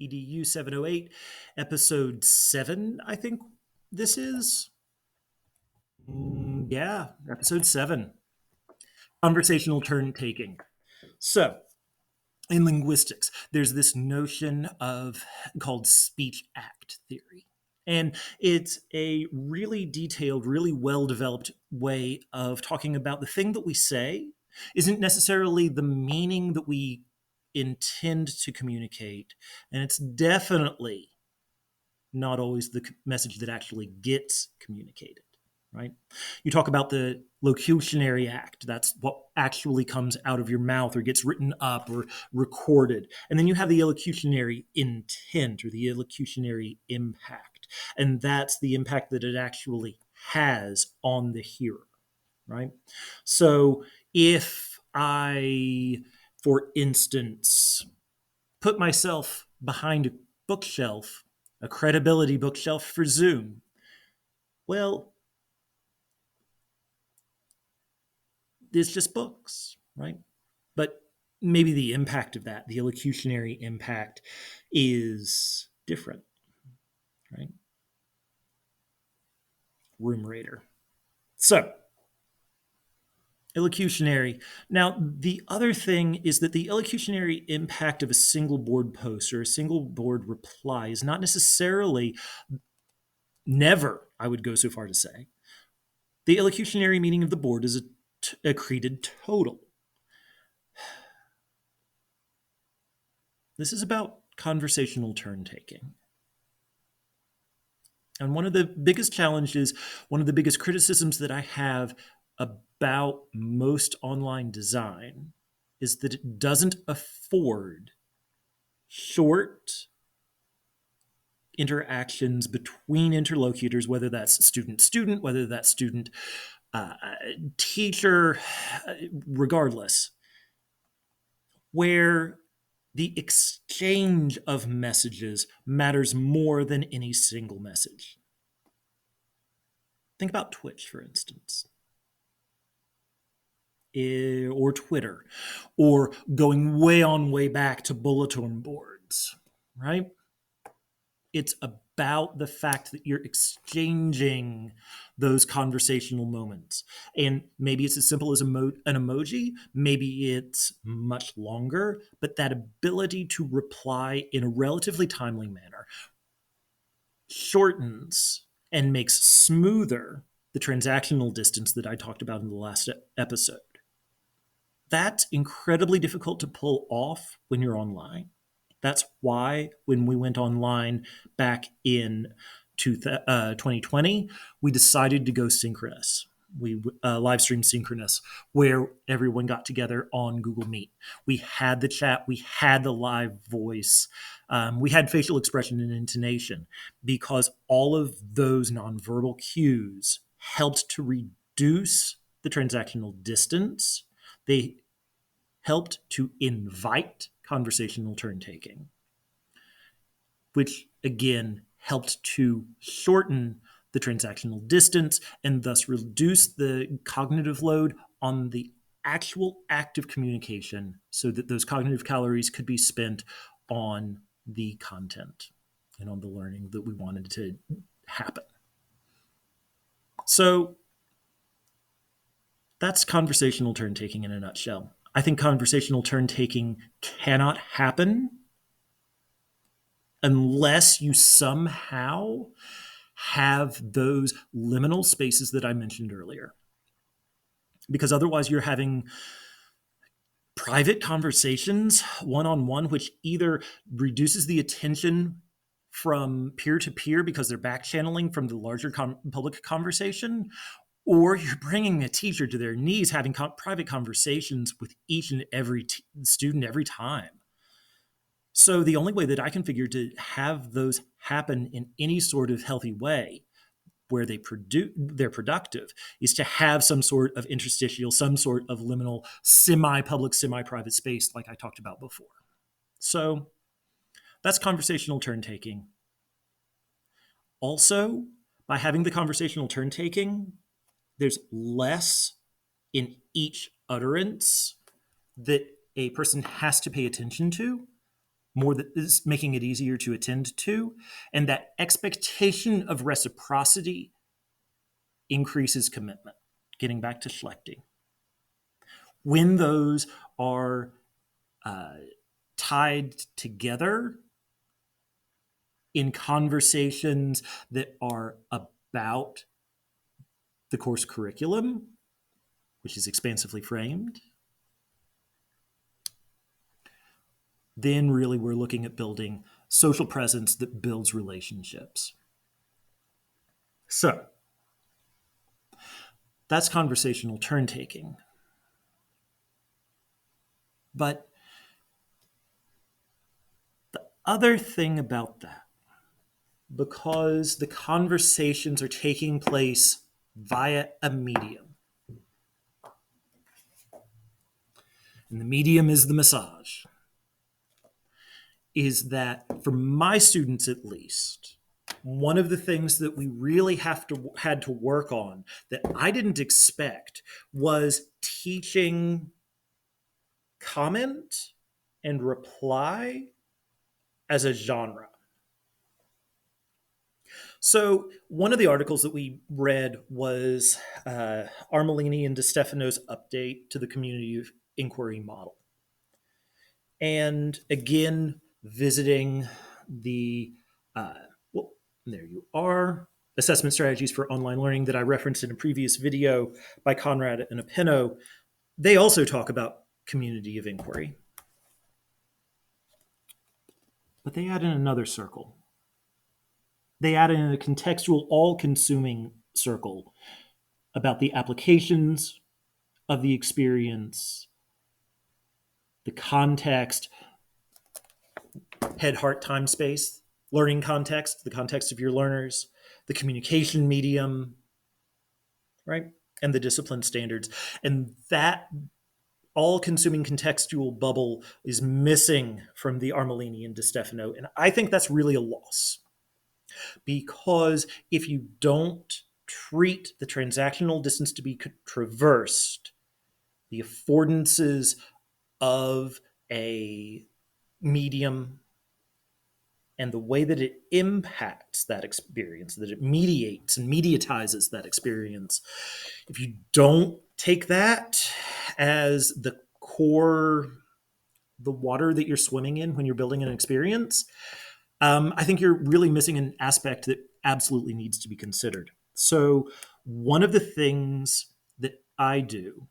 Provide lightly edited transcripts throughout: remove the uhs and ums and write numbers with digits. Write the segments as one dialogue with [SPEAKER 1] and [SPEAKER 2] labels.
[SPEAKER 1] EDU708, episode 7, I think this is. Yeah, episode 7. Conversational turn taking. So, in linguistics, there's this notion of called speech act theory. And it's a really detailed, really well developed way of talking about the thing that we say isn't necessarily the meaning that we intend to communicate. And it's definitely not always the message that actually gets communicated, right? You talk about the locutionary act. That's what actually comes out of your mouth or gets written up or recorded. And then you have the elocutionary intent or the elocutionary impact. And that's the impact that it actually has on the hearer, right? So if I, for instance, put myself behind a bookshelf, a credibility bookshelf for Zoom, well, it's just books, right? But maybe the impact of that, the elocutionary impact, is different, right? Room Raider. So, elocutionary. Now, the other thing is that the elocutionary impact of a single board post or a single board reply is not necessarily, never, I would go so far to say, the elocutionary meaning of the board is a accreted total. This is about conversational turn taking. And one of the biggest challenges, one of the biggest criticisms that I have about most online design is that it doesn't afford short interactions between interlocutors, whether that's student-student, whether that's student teacher, regardless, where the exchange of messages matters more than any single message. Think about Twitch, for instance, or Twitter, or going way back to bulletin boards, right? It's about the fact that you're exchanging those conversational moments. And maybe it's as simple as an emoji, maybe it's much longer, but that ability to reply in a relatively timely manner shortens and makes smoother the transactional distance that I talked about in the last episode. That's incredibly difficult to pull off when you're online. That's why when we went online back in 2020, we decided to go synchronous. We live streamed synchronous, where everyone got together on Google Meet. We had the chat, we had the live voice, we had facial expression and intonation, because all of those nonverbal cues helped to reduce the transactional distance. They helped to invite conversational turn taking, which again helped to shorten the transactional distance and thus reduce the cognitive load on the actual act of communication so that those cognitive calories could be spent on the content and on the learning that we wanted to happen. So that's conversational turn taking in a nutshell. I think conversational turn taking cannot happen unless you somehow have those liminal spaces that I mentioned earlier. Because otherwise you're having private conversations one-on-one, which either reduces the attention from peer to peer because they're back channeling from the larger public conversation, or you're bringing a teacher to their knees having private conversations with each and every student every time. So the only way that I can figure to have those happen in any sort of healthy way where they're productive is to have some sort of interstitial, some sort of liminal, semi-public, semi-private space like I talked about before. So that's conversational turn taking. Also, by having the conversational turn taking, there's less in each utterance that a person has to pay attention to. more that is making it easier to attend to, and that expectation of reciprocity increases commitment. Getting back to Schlechte. When those are tied together in conversations that are about the course curriculum, which is expansively framed, then really we're looking at building social presence that builds relationships. So that's conversational turn taking. But the other thing about that, because the conversations are taking place via a medium, and the medium is the massage, is that for my students at least, one of the things that we really had to work on that I didn't expect was teaching comment and reply as a genre. So one of the articles that we read was Armelini and DeStefano's update to the community of inquiry model. And again, visiting the, well, there you are, assessment strategies for online learning that I referenced in a previous video by Conrad and Apeno. They also talk about community of inquiry. But they add in another circle. They add in a contextual, all-consuming circle about the applications of the experience, the context, head, heart, time, space, learning context, the context of your learners, the communication medium, right? And the discipline standards. And that all-consuming contextual bubble is missing from the Armelini and DeStefano. And I think that's really a loss. Because if you don't treat the transactional distance to be traversed, the affordances of a medium and the way that it impacts that experience, that it mediates and mediatizes that experience, if you don't take that as the core, the water that you're swimming in when you're building an experience, I think you're really missing an aspect that absolutely needs to be considered. So one of the things that I do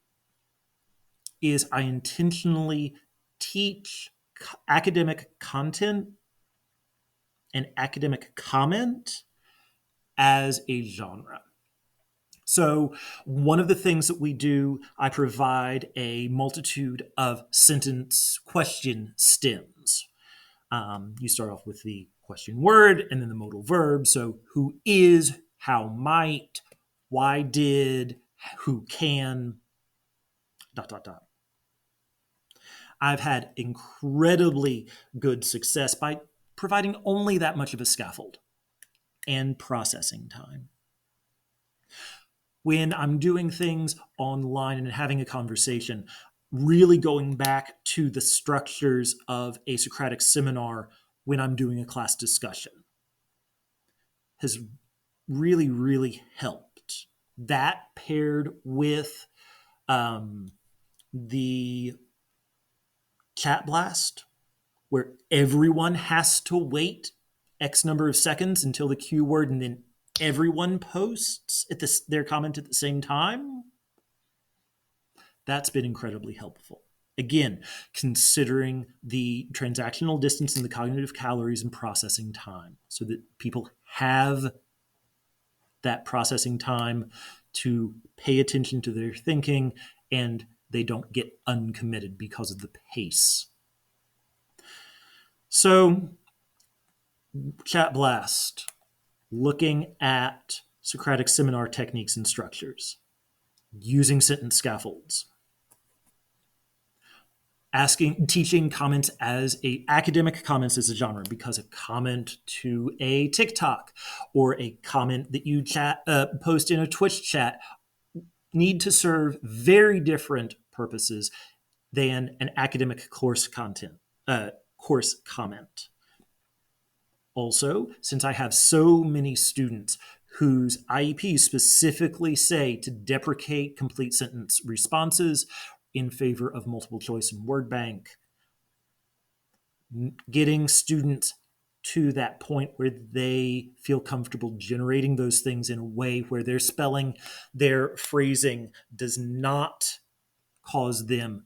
[SPEAKER 1] is I intentionally teach academic content and academic comment as a genre. So one of the things that we do, I provide a multitude of sentence question stems. You start off with the question word and then the modal verb. So who is, how might, why did, who can, ... I've had incredibly good success by providing only that much of a scaffold and processing time. When I'm doing things online and having a conversation, really going back to the structures of a Socratic seminar when I'm doing a class discussion has really, really helped. That paired with the chat blast, where everyone has to wait X number of seconds until the cue word, and then everyone posts their comment at the same time. That's been incredibly helpful. Again, considering the transactional distance and the cognitive calories and processing time so that people have that processing time to pay attention to their thinking and they don't get uncommitted because of the pace. So, Chat Blast, looking at Socratic seminar techniques and structures, using sentence scaffolds, teaching comments as academic comments as a genre, because a comment to a TikTok or a comment that you post in a Twitch chat need to serve very different purposes than an academic course content course comment. Also, since I have so many students whose IEPs specifically say to deprecate complete sentence responses in favor of multiple choice and word bank, getting students to that point where they feel comfortable generating those things in a way where their spelling, their phrasing does not cause them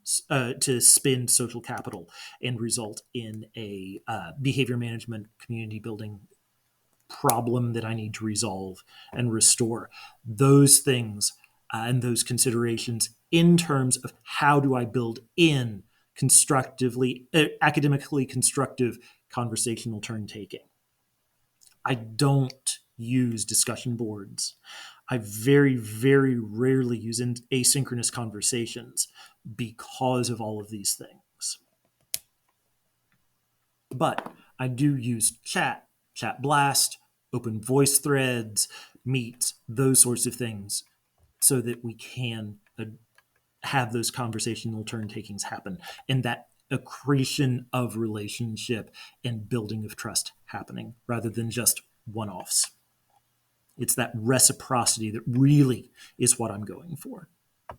[SPEAKER 1] to spend social capital and result in a behavior management community building problem that I need to resolve and restore. Those things and those considerations in terms of how do I build in constructively, academically constructive conversational turn taking. I don't use discussion boards. I very, very rarely use asynchronous conversations because of all of these things. But I do use chat blast, open voice threads, meet, those sorts of things so that we can have those conversational turn takings happen and that accretion of relationship and building of trust happening rather than just one-offs. It's that reciprocity that really is what I'm going for.